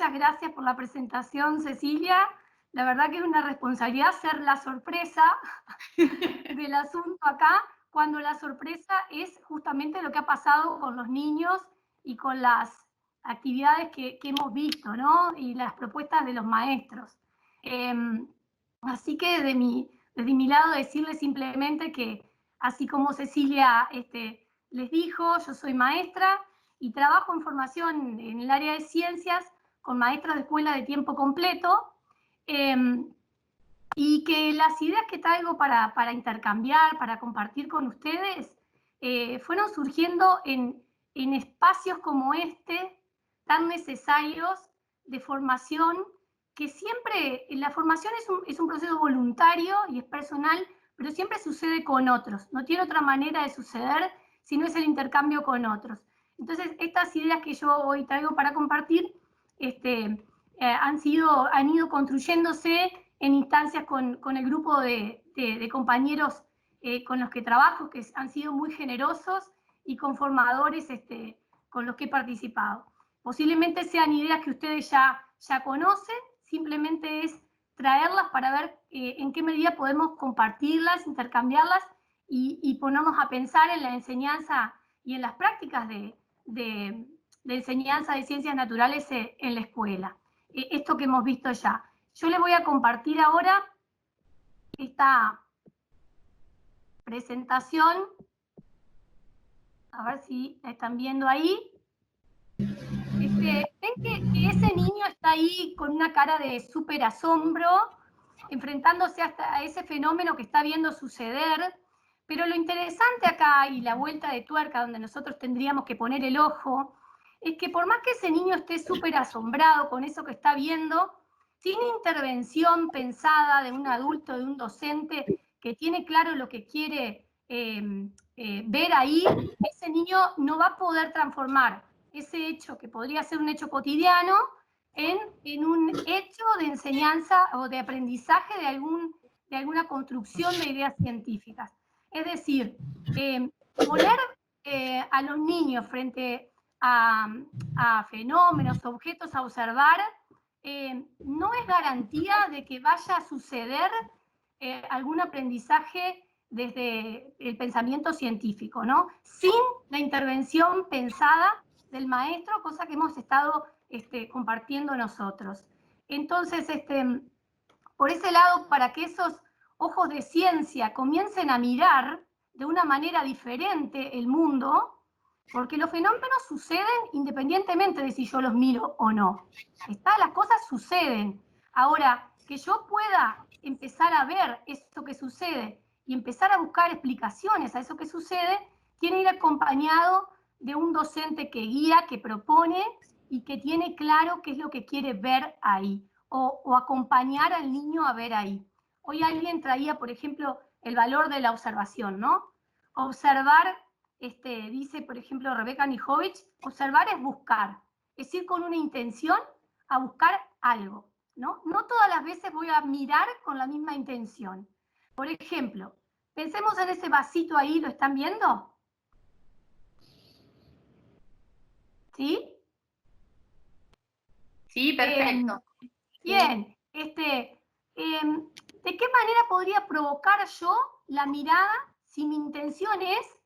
muchas gracias por la presentación, Cecilia. La verdad que es una responsabilidad ser la sorpresa del asunto acá, cuando la sorpresa es justamente lo que ha pasado con los niños y con las actividades que hemos visto, ¿no? Y las propuestas de los maestros. Así que desde mi lado decirles simplemente que, así como Cecilia les dijo, yo soy maestra y trabajo en formación en el área de ciencias con maestros de escuela de tiempo completo, y que las ideas que traigo para intercambiar, para compartir con ustedes, fueron surgiendo en espacios como este, tan necesarios de formación, que siempre, la formación es un proceso voluntario y es personal, pero siempre sucede con otros, no tiene otra manera de suceder si no es el intercambio con otros. Entonces, estas ideas que yo hoy traigo para compartir han ido construyéndose en instancias con el grupo de compañeros con los que trabajo, que han sido muy generosos, y con formadores con los que he participado. Posiblemente sean ideas que ustedes ya conocen, simplemente es traerlas para ver en qué medida podemos compartirlas, intercambiarlas y ponernos a pensar en la enseñanza y en las prácticas de enseñanza de ciencias naturales en la escuela. Esto que hemos visto ya. Yo les voy a compartir ahora esta presentación. A ver si la están viendo ahí. Ven que ese niño está ahí con una cara de súper asombro, enfrentándose a ese fenómeno que está viendo suceder. Pero lo interesante acá, y la vuelta de tuerca donde nosotros tendríamos que poner el ojo, es que por más que ese niño esté súper asombrado con eso que está viendo, sin intervención pensada de un adulto, de un docente que tiene claro lo que quiere ver ahí, ese niño no va a poder transformar ese hecho, que podría ser un hecho cotidiano, en un hecho de enseñanza o de aprendizaje de alguna construcción de ideas científicas. Es decir, poner a los niños frente a fenómenos, objetos a observar, no es garantía de que vaya a suceder algún aprendizaje desde el pensamiento científico, ¿no? Sin la intervención pensada del maestro, cosa que hemos estado compartiendo nosotros. Entonces, por ese lado, para que esos ojos de ciencia comiencen a mirar de una manera diferente el mundo, porque los fenómenos suceden independientemente de si yo los miro o no. Las cosas suceden. Ahora, que yo pueda empezar a ver esto que sucede y empezar a buscar explicaciones a eso que sucede, tiene que ir acompañado de un docente que guía, que propone y que tiene claro qué es lo que quiere ver ahí, o acompañar al niño a ver ahí. Hoy alguien traía, por ejemplo, el valor de la observación, ¿no? Observar, dice, por ejemplo, Rebeca Nijovic, observar es buscar, es ir con una intención a buscar algo, ¿no? No todas las veces voy a mirar con la misma intención. Por ejemplo, pensemos en ese vasito ahí, ¿lo están viendo? ¿Sí? Sí, perfecto. Bien, ¿de qué manera podría provocar yo la mirada si mi intención es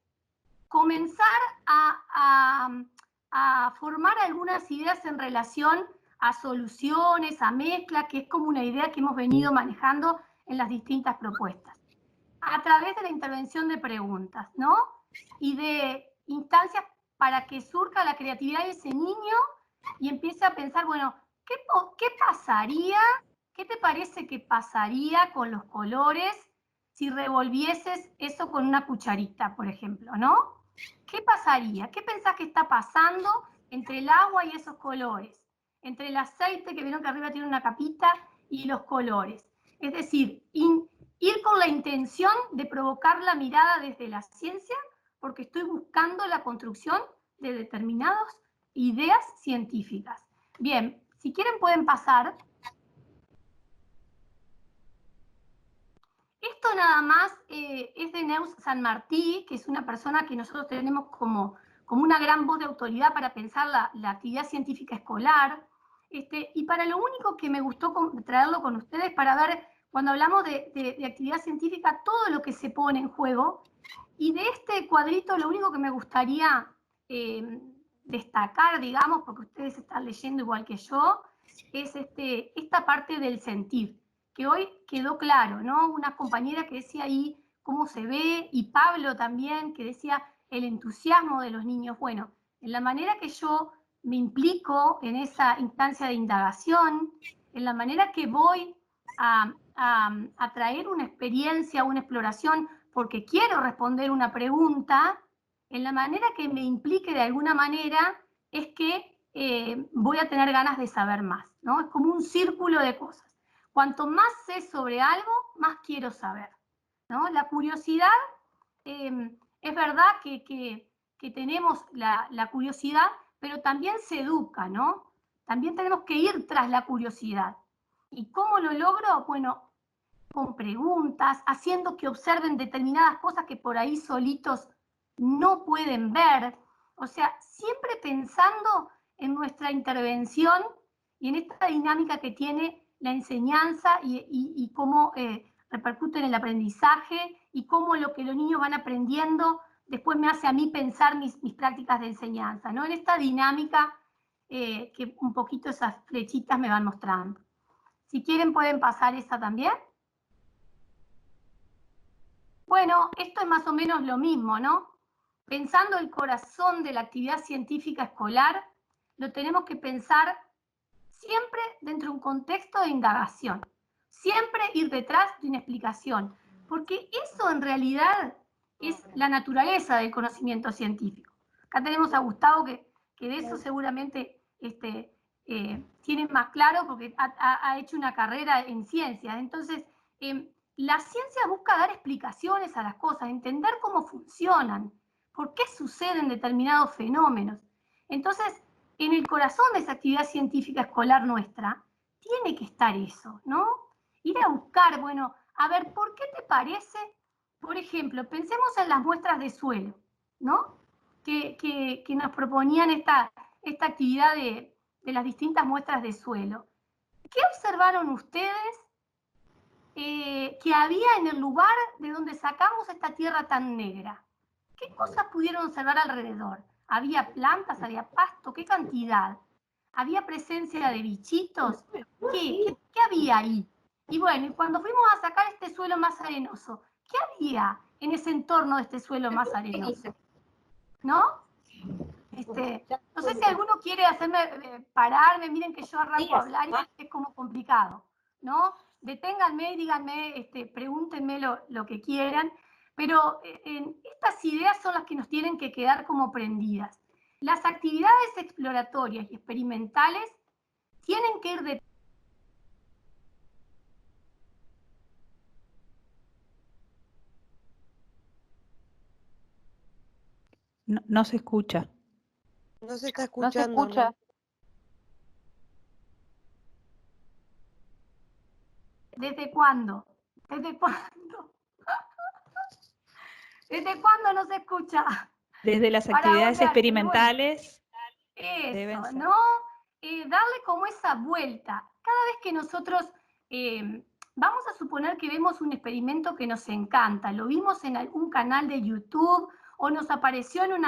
comenzar a formar algunas ideas en relación a soluciones, a mezcla, que es como una idea que hemos venido manejando en las distintas propuestas, a través de la intervención de preguntas, ¿no? Y de instancias para que surja la creatividad de ese niño y empiece a pensar, bueno, ¿qué pasaría? ¿Qué te parece que pasaría con los colores si revolvieses eso con una cucharita, por ejemplo, ¿no? ¿Qué pasaría? ¿Qué pensás que está pasando entre el agua y esos colores? Entre el aceite, que vieron que arriba tiene una capita, y los colores. Es decir, ir con la intención de provocar la mirada desde la ciencia, porque estoy buscando la construcción de determinadas ideas científicas. Bien, si quieren pueden pasar. Esto nada más es de Neus San Martí, que es una persona que nosotros tenemos como una gran voz de autoridad para pensar la actividad científica escolar. Y para lo único que me gustó traerlo con ustedes, para ver, cuando hablamos de actividad científica, todo lo que se pone en juego. Y de este cuadrito, lo único que me gustaría destacar, digamos, porque ustedes están leyendo igual que yo, es esta parte del sentir, que hoy quedó claro, ¿no? Una compañera que decía ahí cómo se ve, y Pablo también, que decía el entusiasmo de los niños. Bueno, en la manera que yo me implico en esa instancia de indagación, en la manera que voy a traer una experiencia, una exploración, porque quiero responder una pregunta, en la manera que me implique de alguna manera es que voy a tener ganas de saber más, ¿no? Es como un círculo de cosas. Cuanto más sé sobre algo, más quiero saber, ¿no? La curiosidad, es verdad que tenemos la curiosidad, pero también se educa, ¿no? También tenemos que ir tras la curiosidad. ¿Y cómo lo logro? Bueno, con preguntas, haciendo que observen determinadas cosas que por ahí solitos no pueden ver. O sea, siempre pensando en nuestra intervención y en esta dinámica que tiene la enseñanza y cómo repercute en el aprendizaje y cómo lo que los niños van aprendiendo después me hace a mí pensar mis prácticas de enseñanza, ¿no? En esta dinámica que un poquito esas flechitas me van mostrando. Si quieren pueden pasar esa también. Bueno, esto es más o menos lo mismo, ¿no? Pensando el corazón de la actividad científica escolar, lo tenemos que pensar siempre dentro de un contexto de indagación, siempre ir detrás de una explicación, porque eso en realidad es la naturaleza del conocimiento científico. Acá tenemos a Gustavo que de eso seguramente tiene más claro porque ha hecho una carrera en ciencias. Entonces, la ciencia busca dar explicaciones a las cosas, entender cómo funcionan, por qué suceden determinados fenómenos. Entonces, en el corazón de esa actividad científica escolar nuestra, tiene que estar eso, ¿no? Ir a buscar, bueno, a ver, ¿por qué te parece? Por ejemplo, pensemos en las muestras de suelo, ¿no? Que nos proponían esta actividad de las distintas muestras de suelo. ¿Qué observaron ustedes que había en el lugar de donde sacamos esta tierra tan negra? ¿Qué cosas pudieron observar alrededor? ¿Había plantas? ¿Había pasto? ¿Qué cantidad? ¿Había presencia de bichitos? ¿Qué había ahí? Y bueno, y cuando fuimos a sacar este suelo más arenoso, ¿qué había en ese entorno de este suelo más arenoso? ¿No? No sé si alguno quiere hacerme pararme, miren que yo arranco a hablar y es como complicado, ¿no? Deténganme y díganme, pregúntenme lo que quieran, pero estas ideas son las que nos tienen que quedar como prendidas. Las actividades exploratorias y experimentales tienen que ir de... No se escucha. No se está escuchando. ¿No? ¿Desde cuándo? ¿Desde cuándo? ¿Desde cuándo no se escucha? Desde las actividades experimentales. Eso, ¿no? Darle como esa vuelta. Cada vez que nosotros vamos a suponer que vemos un experimento que nos encanta, lo vimos en algún canal de YouTube o nos apareció en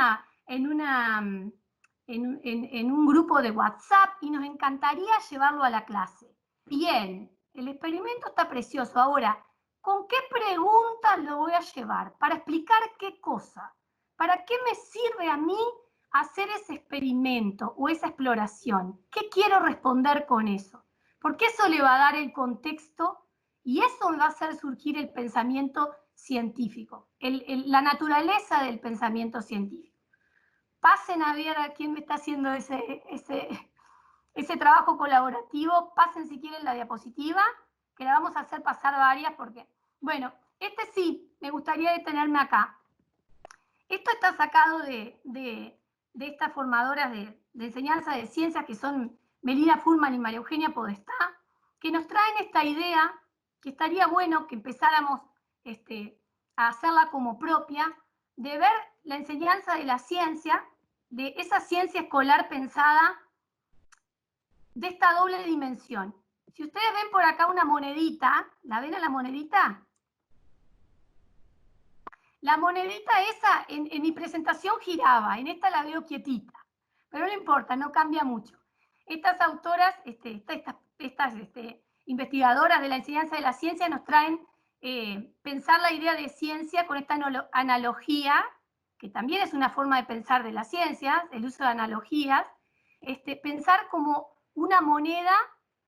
un grupo de WhatsApp y nos encantaría llevarlo a la clase. Bien, el experimento está precioso. Ahora, ¿con qué preguntas lo voy a llevar? ¿Para explicar qué cosa? ¿Para qué me sirve a mí hacer ese experimento o esa exploración? ¿Qué quiero responder con eso? Porque eso le va a dar el contexto y eso me va a hacer surgir el pensamiento científico, la naturaleza del pensamiento científico. Pasen a ver a quién me está haciendo ese trabajo colaborativo. Pasen si quieren la diapositiva, que la vamos a hacer pasar varias porque, bueno, sí, me gustaría detenerme acá. Esto está sacado de estas formadoras de enseñanza de ciencias que son Melina Furman y María Eugenia Podestá, que nos traen esta idea que estaría bueno que empezáramos a hacerla como propia, de ver la enseñanza de la ciencia, de esa ciencia escolar pensada de esta doble dimensión. Si ustedes ven por acá una monedita, ¿la ven a la monedita? La monedita esa en mi presentación giraba, en esta la veo quietita, pero no importa, no cambia mucho. Estas autoras, estas investigadoras de la enseñanza de la ciencia nos traen pensar la idea de ciencia con esta analogía, que también es una forma de pensar de las ciencias, el uso de analogías, pensar como una moneda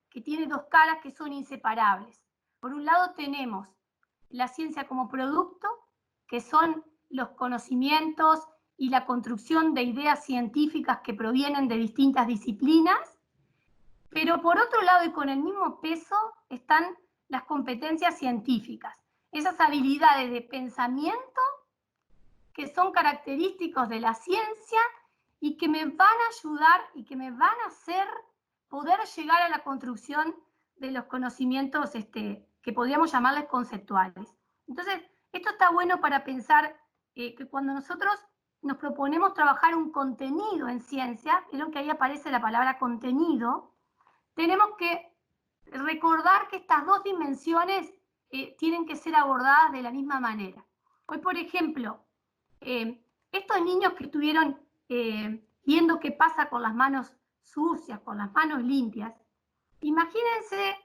que tiene dos caras que son inseparables. Por un lado tenemos la ciencia como producto, que son los conocimientos y la construcción de ideas científicas que provienen de distintas disciplinas, pero por otro lado y con el mismo peso están las competencias científicas, esas habilidades de pensamiento que son característicos de la ciencia y que me van a ayudar y que me van a hacer poder llegar a la construcción de los conocimientos que podríamos llamarles conceptuales. Entonces, esto está bueno para pensar que cuando nosotros nos proponemos trabajar un contenido en ciencia, vieron que ahí aparece la palabra contenido, tenemos que recordar que estas dos dimensiones tienen que ser abordadas de la misma manera. Hoy, por ejemplo, estos niños que estuvieron viendo qué pasa con las manos sucias, con las manos limpias, imagínense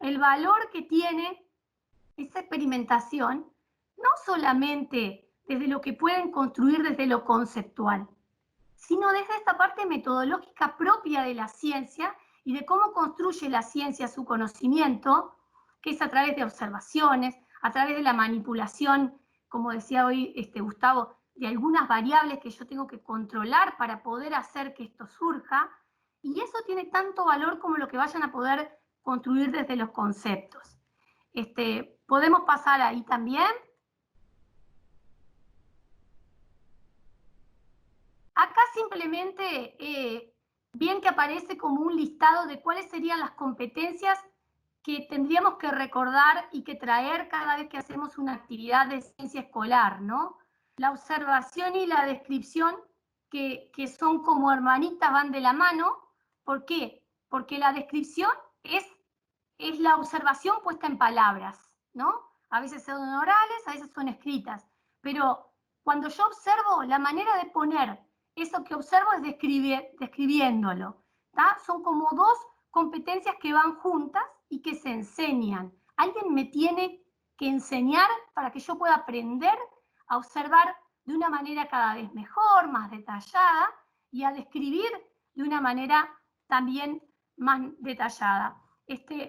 el valor que tiene esa experimentación, no solamente desde lo que pueden construir desde lo conceptual, sino desde esta parte metodológica propia de la ciencia y de cómo construye la ciencia su conocimiento, que es a través de observaciones, a través de la manipulación, como decía hoy Gustavo, de algunas variables que yo tengo que controlar para poder hacer que esto surja, y eso tiene tanto valor como lo que vayan a poder construir desde los conceptos. ¿Podemos pasar ahí también? Acá simplemente, bien que aparece como un listado de cuáles serían las competencias que tendríamos que recordar y que traer cada vez que hacemos una actividad de ciencia escolar, ¿no? La observación y la descripción, que son como hermanitas, van de la mano. ¿Por qué? Porque la descripción es la observación puesta en palabras, ¿no? A veces son orales, a veces son escritas, pero cuando yo observo, la manera de poner eso que observo es describiéndolo, ¿tá? Son como dos competencias que van juntas y que se enseñan. Alguien me tiene que enseñar para que yo pueda aprender a observar de una manera cada vez mejor, más detallada, y a describir de una manera también más detallada.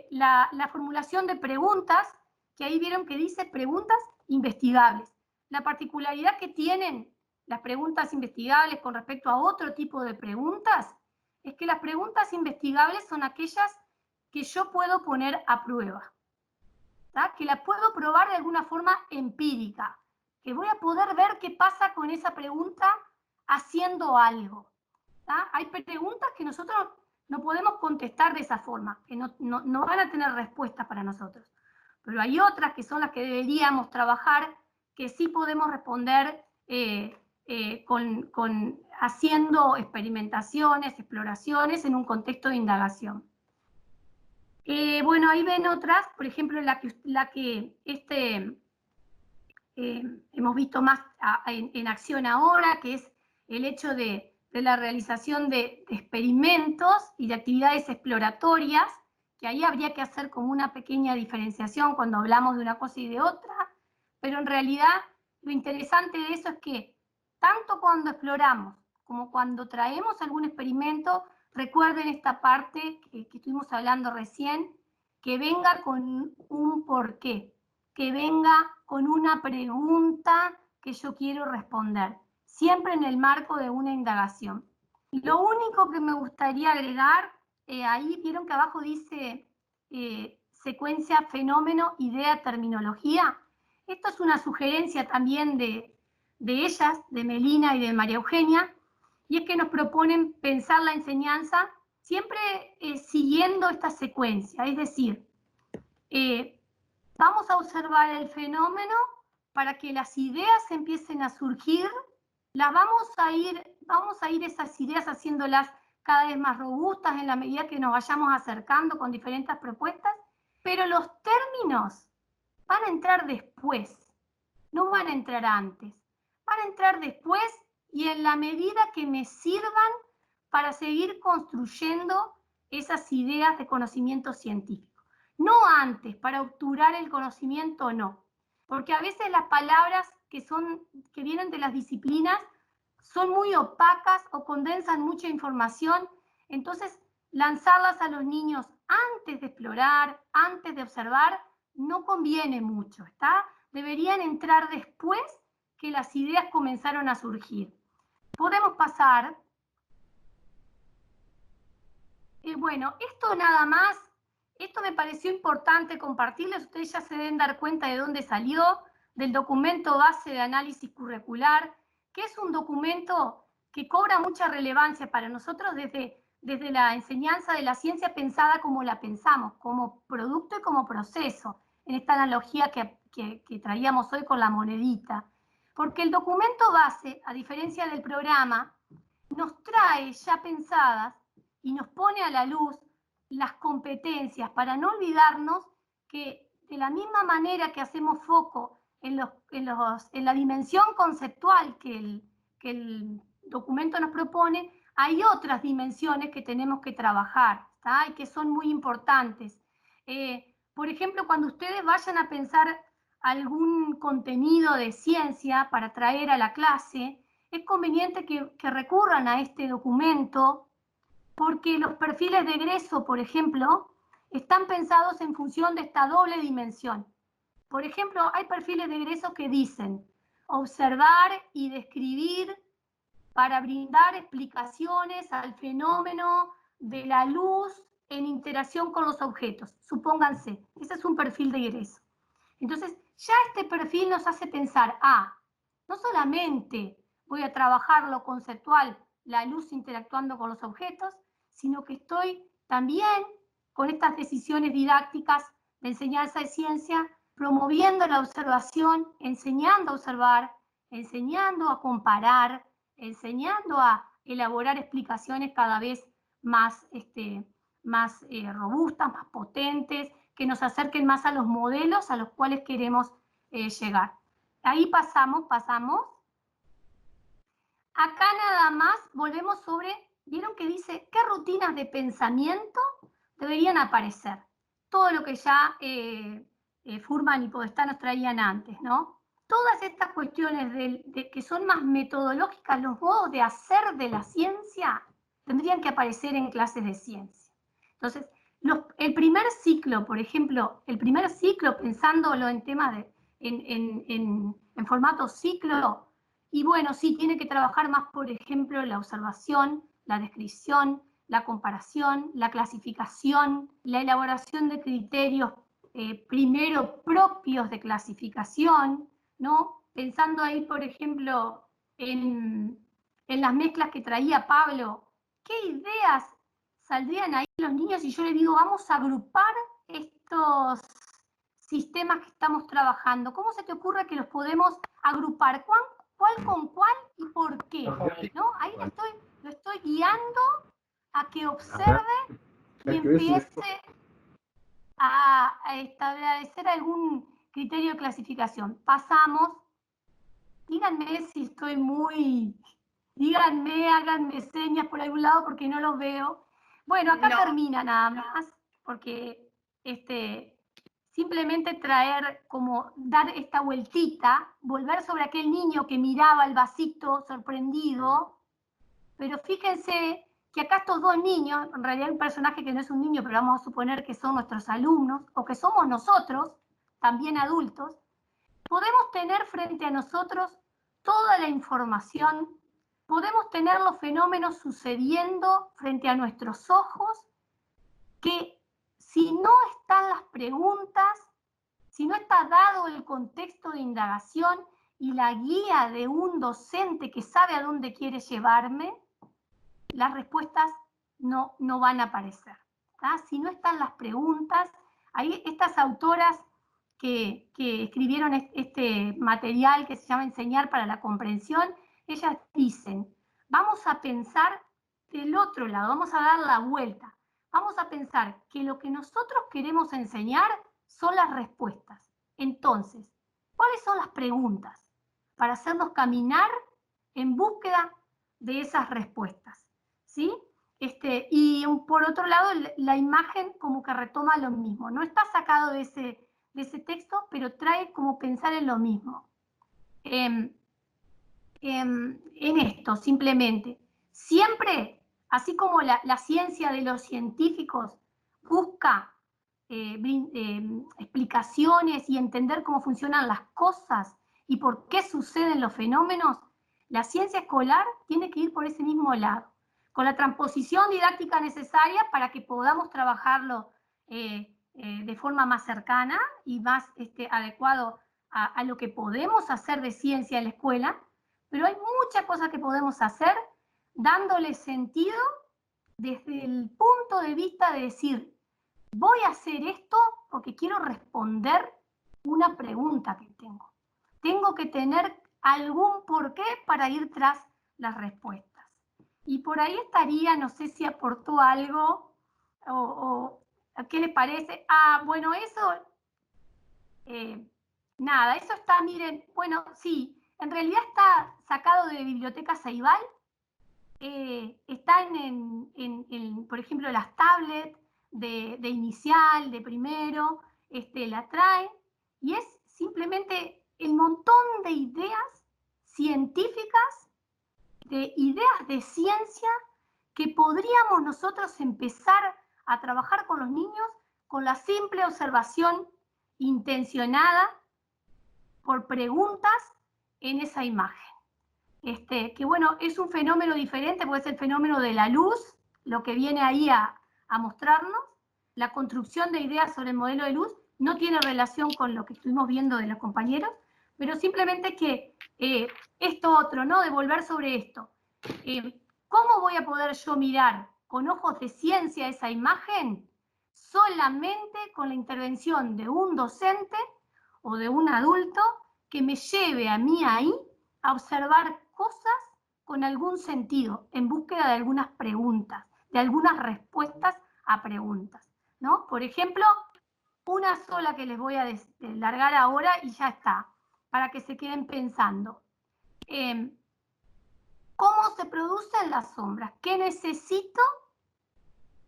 La formulación de preguntas, que ahí vieron que dice preguntas investigables. La particularidad que tienen las preguntas investigables con respecto a otro tipo de preguntas es que las preguntas investigables son aquellas que yo puedo poner a prueba, ¿tá? Que las puedo probar de alguna forma empírica, que voy a poder ver qué pasa con esa pregunta haciendo algo, ¿tá? Hay preguntas que nosotros no podemos contestar de esa forma, que no van a tener respuestas para nosotros. Pero hay otras que son las que deberíamos trabajar, que sí podemos responder haciendo experimentaciones, exploraciones en un contexto de indagación. Bueno, ahí ven otras, por ejemplo, la que hemos visto más en acción ahora, que es el hecho de la realización de experimentos y de actividades exploratorias, que ahí habría que hacer como una pequeña diferenciación cuando hablamos de una cosa y de otra, pero en realidad lo interesante de eso es que tanto cuando exploramos como cuando traemos algún experimento, recuerden esta parte que estuvimos hablando recién, que venga con un porqué, que venga con una pregunta que yo quiero responder, siempre en el marco de una indagación. Lo único que me gustaría agregar, ahí vieron que abajo dice secuencia, fenómeno, idea, terminología. Esto es una sugerencia también de ellas, de Melina y de María Eugenia, y es que nos proponen pensar la enseñanza siempre siguiendo esta secuencia, es decir, vamos a observar el fenómeno para que las ideas empiecen a surgir, vamos a ir esas ideas haciéndolas cada vez más robustas en la medida que nos vayamos acercando con diferentes propuestas, pero los términos van a entrar después, no van a entrar antes, van a entrar después y en la medida que me sirvan para seguir construyendo esas ideas de conocimiento científico. No antes, para obturar el conocimiento, no. Porque a veces las palabras que vienen de las disciplinas son muy opacas o condensan mucha información, entonces lanzarlas a los niños antes de explorar, antes de observar, no conviene mucho, ¿está? Deberían entrar después que las ideas comenzaron a surgir. Podemos pasar. Bueno, esto nada más, esto me pareció importante compartirles, ustedes ya se deben dar cuenta de dónde salió, del documento base de análisis curricular, que es un documento que cobra mucha relevancia para nosotros desde la enseñanza de la ciencia pensada como la pensamos, como producto y como proceso, en esta analogía que traíamos hoy con la monedita. Porque el documento base, a diferencia del programa, nos trae ya pensadas y nos pone a la luz las competencias para no olvidarnos que de la misma manera que hacemos foco en la dimensión conceptual que el documento nos propone, hay otras dimensiones que tenemos que trabajar, ¿tá? Y que son muy importantes. Por ejemplo, cuando ustedes vayan a pensar algún contenido de ciencia para traer a la clase, es conveniente que recurran a este documento porque los perfiles de egreso, por ejemplo, están pensados en función de esta doble dimensión. Por ejemplo, hay perfiles de egreso que dicen observar y describir para brindar explicaciones al fenómeno de la luz en interacción con los objetos. Supónganse, ese es un perfil de egreso. Entonces, ya este perfil nos hace pensar, no solamente voy a trabajar lo conceptual, la luz interactuando con los objetos, sino que estoy también con estas decisiones didácticas de enseñanza de ciencia, promoviendo la observación, enseñando a observar, enseñando a comparar, enseñando a elaborar explicaciones cada vez más robustas, más potentes, que nos acerquen más a los modelos a los cuales queremos llegar. Ahí pasamos. Acá nada más volvemos sobre, ¿vieron que dice qué rutinas de pensamiento deberían aparecer? Todo lo que ya Fuhrman y Podestá nos traían antes, ¿no? Todas estas cuestiones que son más metodológicas, los modos de hacer de la ciencia, tendrían que aparecer en clases de ciencia. Entonces, el primer ciclo, por ejemplo, pensándolo en temas en formato ciclo, y bueno, sí, tiene que trabajar más, por ejemplo, la observación, la descripción, la comparación, la clasificación, la elaboración de criterios primero propios de clasificación, ¿no? Pensando ahí, por ejemplo, en las mezclas que traía Pablo, ¿qué ideas saldrían ahí los niños si yo les digo, vamos a agrupar estos sistemas que estamos trabajando? ¿Cómo se te ocurre que los podemos agrupar? ¿Cuál con cuál y por qué? ¿No? Ahí lo estoy guiando a que observe y empiece a establecer algún criterio de clasificación. Pasamos. Díganme si estoy díganme, háganme señas por algún lado porque no los veo. Bueno, acá termina nada más, porque simplemente dar esta vueltita, volver sobre aquel niño que miraba el vasito sorprendido, pero fíjense que acá estos dos niños, en realidad hay un personaje que no es un niño, pero vamos a suponer que son nuestros alumnos, o que somos nosotros, también adultos, podemos tener frente a nosotros toda la información, podemos tener los fenómenos sucediendo frente a nuestros ojos, que si no están las preguntas, si no está dado el contexto de indagación y la guía de un docente que sabe a dónde quiere llevarme, las respuestas no van a aparecer. ¿tá? Si no están las preguntas, ahí estas autoras que escribieron este material que se llama Enseñar para la comprensión, ellas dicen, vamos a pensar del otro lado, vamos a dar la vuelta. Vamos a pensar que lo que nosotros queremos enseñar son las respuestas. Entonces, ¿cuáles son las preguntas? Para hacernos caminar en búsqueda de esas respuestas, ¿sí? Y por otro lado, la imagen como que retoma lo mismo. No está sacado de ese texto, pero trae como pensar en lo mismo. En esto, simplemente. Siempre, así como la ciencia de los científicos busca explicaciones y entender cómo funcionan las cosas y por qué suceden los fenómenos, la ciencia escolar tiene que ir por ese mismo lado, con la transposición didáctica necesaria para que podamos trabajarlo de forma más cercana y más adecuado a lo que podemos hacer de ciencia en la escuela, pero hay muchas cosas que podemos hacer dándole sentido desde el punto de vista de decir, voy a hacer esto porque quiero responder una pregunta que tengo. Tengo que tener algún porqué para ir tras las respuestas. Y por ahí estaría, no sé si aportó algo o ¿qué le parece? Bueno, eso, nada, eso está, miren, bueno, sí, en realidad está sacado de Biblioteca Ceibal, está por ejemplo, las tablets de inicial, de primero, la traen, y es simplemente el montón de ideas científicas, de ideas de ciencia que podríamos nosotros empezar a trabajar con los niños con la simple observación intencionada por preguntas en esa imagen. Que bueno, es un fenómeno diferente, porque es el fenómeno de la luz, lo que viene ahí a mostrarnos. La construcción de ideas sobre el modelo de luz no tiene relación con lo que estuvimos viendo de los compañeros, pero simplemente que esto otro, ¿no? De volver sobre esto. ¿Cómo voy a poder yo mirar con ojos de ciencia esa imagen? Solamente con la intervención de un docente o de un adulto que me lleve a mí ahí a observar cosas con algún sentido, en búsqueda de algunas preguntas, de algunas respuestas a preguntas, ¿no? Por ejemplo, una sola que les voy a largar ahora y ya está, para que se queden pensando. ¿Cómo se producen las sombras? ¿Qué necesito?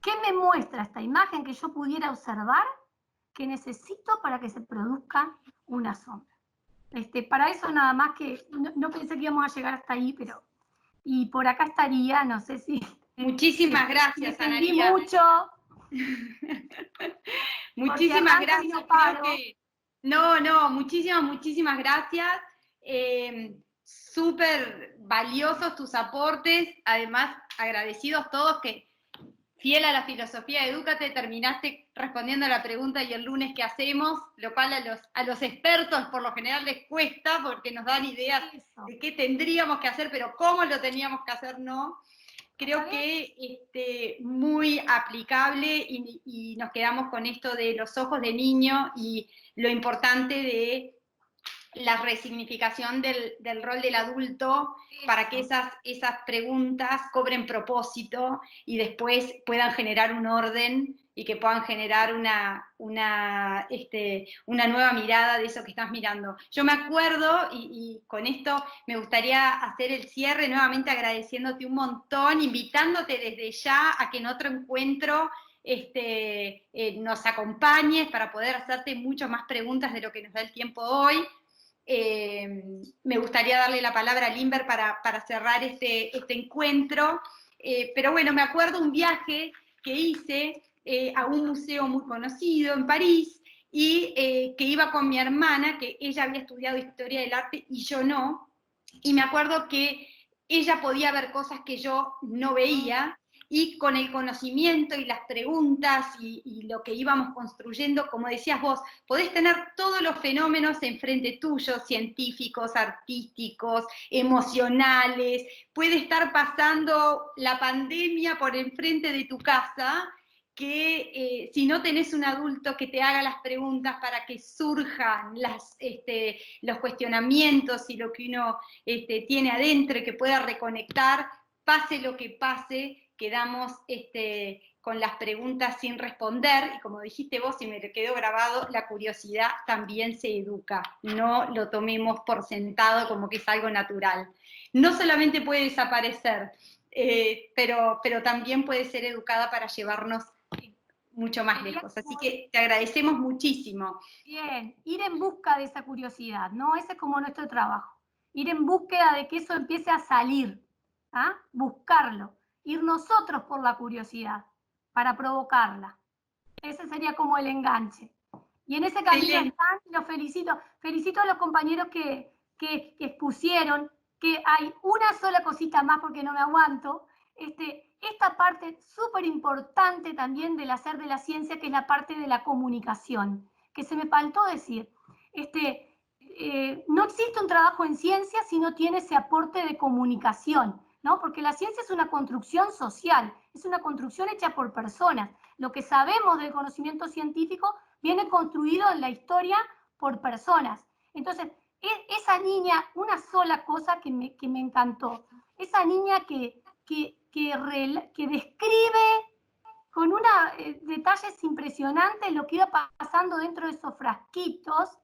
¿Qué me muestra esta imagen que yo pudiera observar? ¿Qué necesito para que se produzca una sombra? Para eso nada más que, no pensé que íbamos a llegar hasta ahí, pero, y por acá estaría, no sé si... Muchísimas gracias, Ana María. Analía. Mucho. Muchísimas gracias. Creo que... No, muchísimas gracias. Súper valiosos tus aportes, además agradecidos todos que, fiel a la filosofía de Edúcate, terminaste respondiendo a la pregunta y el lunes qué hacemos, lo cual a los expertos por lo general les cuesta porque nos dan ideas de qué tendríamos que hacer, pero cómo lo teníamos que hacer no. Creo que muy aplicable y nos quedamos con esto de los ojos de niño y lo importante de la resignificación del rol del adulto para que esas preguntas cobren propósito y después puedan generar un orden y que puedan generar una nueva mirada de eso que estás mirando. Yo me acuerdo, y con esto me gustaría hacer el cierre nuevamente agradeciéndote un montón, invitándote desde ya a que en otro encuentro nos acompañes para poder hacerte muchas más preguntas de lo que nos da el tiempo hoy. Me gustaría darle la palabra a Limber para cerrar este encuentro, pero bueno, me acuerdo un viaje que hice a un museo muy conocido en París y que iba con mi hermana, que ella había estudiado Historia del Arte y yo no, y me acuerdo que ella podía ver cosas que yo no veía, y con el conocimiento y las preguntas y lo que íbamos construyendo, como decías vos, podés tener todos los fenómenos enfrente tuyo, científicos, artísticos, emocionales, puede estar pasando la pandemia por enfrente de tu casa, que si no tenés un adulto que te haga las preguntas para que surjan los cuestionamientos y lo que uno tiene adentro y que pueda reconectar, pase lo que pase, quedamos con las preguntas sin responder, y como dijiste vos y me quedó grabado, la curiosidad también se educa, no lo tomemos por sentado como que es algo natural. No solamente puede desaparecer, pero también puede ser educada para llevarnos mucho más lejos. Así que te agradecemos muchísimo. Bien, ir en busca de esa curiosidad, ¿no? Ese es como nuestro trabajo. Ir en búsqueda de que eso empiece a salir, ¿ah? Buscarlo. Ir nosotros por la curiosidad, para provocarla. Ese sería como el enganche. Y en ese camino están, los felicito. Felicito a los compañeros que expusieron, que hay una sola cosita más porque no me aguanto. Esta parte súper importante también del hacer de la ciencia, que es la parte de la comunicación, que se me faltó decir. No existe un trabajo en ciencia si no tiene ese aporte de comunicación, ¿no? Porque la ciencia es una construcción social, es una construcción hecha por personas. Lo que sabemos del conocimiento científico viene construido en la historia por personas. Entonces, esa niña, una sola cosa que me encantó, esa niña que describe con detalles impresionantes lo que iba pasando dentro de esos frasquitos,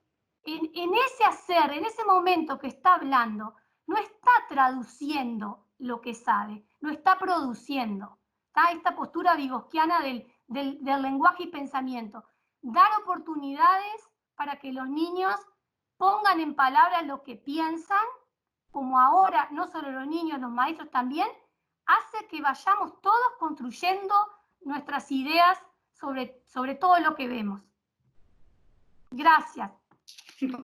en ese hacer, en ese momento que está hablando, no está traduciendo lo que sabe, lo está produciendo. ¿Está? Esta postura vygotsquiana del lenguaje y pensamiento. Dar oportunidades para que los niños pongan en palabras lo que piensan, como ahora, no solo los niños, los maestros también, hace que vayamos todos construyendo nuestras ideas sobre todo lo que vemos. Gracias.